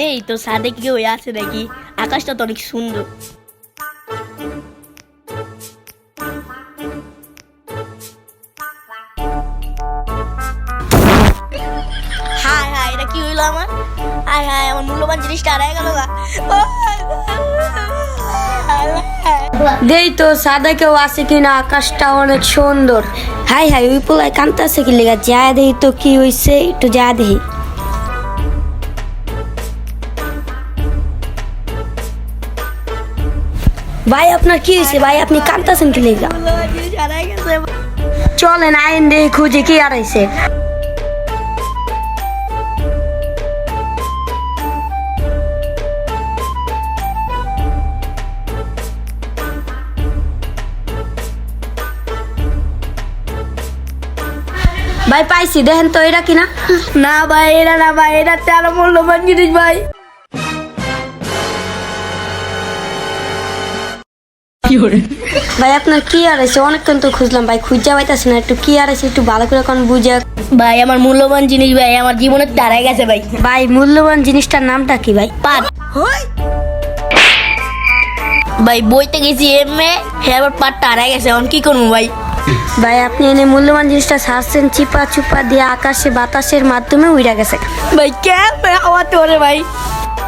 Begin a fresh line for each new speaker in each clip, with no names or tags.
দেই তো সাদে কি কেউ আছে নাকি? আকাশটা তো অনেক সুন্দর। হায় হায়, এটা কি হইলো আমার? হায় হায়, আমার মূল্যবান জিনিসটা হারাই গেল গা।
দেই তো সাদা কেউ আছে কিনা, আকাশটা অনেক সুন্দর। হাই হাই, ওই পোলায় কান্তাছে কি লেগা? যা দেই তো কি হইছে, একটু যা দেই। ভাই আপনার কি হয়েছে ভাই? আপনি কান্তাছেন কি লেগা?
মূল্যবান জিনিস হারাই গেছে।
চলেন আইন দেই খুঁজে কি হারাইছে। ভাই পাইছি, দেখেন তো এটা কিনা।
না ভাই, এটা না ভাই, এটা তেরো মূল্যবান জিনিস ভাই।
ভাই আপনার কি হারাইছে? অনেকক্ষণ তো খুঁজলাম ভাই, খুঁজা পাইতাছি না। একটু কি হারাইছে একটু ভালো করে কোন বুঝা।
ভাই আমার মূল্যবান জিনিস ভাই, আমার জীবনে হারাই গেছে ভাই।
ভাই মূল্যবান জিনিসটার নামটা কি ভাই?
পাট। ভাই বইতে গেছি এমএ, হ্যাঁ আবার পাটটা হারাই গেছে, এখন কি করবো ভাই?
ভাই আপনি এনে মূল্যবান জিনিসটা ছাড়ছেন চিপা চুপা দিয়ে আকাশে বাতাসের মাধ্যমে উড়া গেছে।
ভাই কে আমার তোরে ভাই?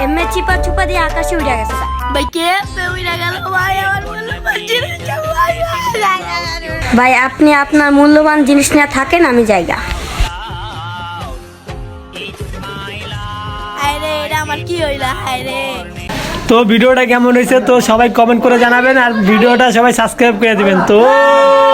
এমনি চিপা চুপা দিয়ে আকাশে উড়া গেছে।
ভাই কে উড়ে গেল ভাই আমার মূল্যবান জিনিসটা ভাই?
ভাই আপনি আপনার মূল্যবান জিনিস নিয়ে থাকেন, আমি জায়গা।
আরে এটা আমার কি হইলা? আরে
তো ভিডিওটা কেমন হয়েছে তো সবাই কমেন্ট করে জানাবেন, আর ভিডিওটা সবাই সাবস্ক্রাইব করে দিবেন তো।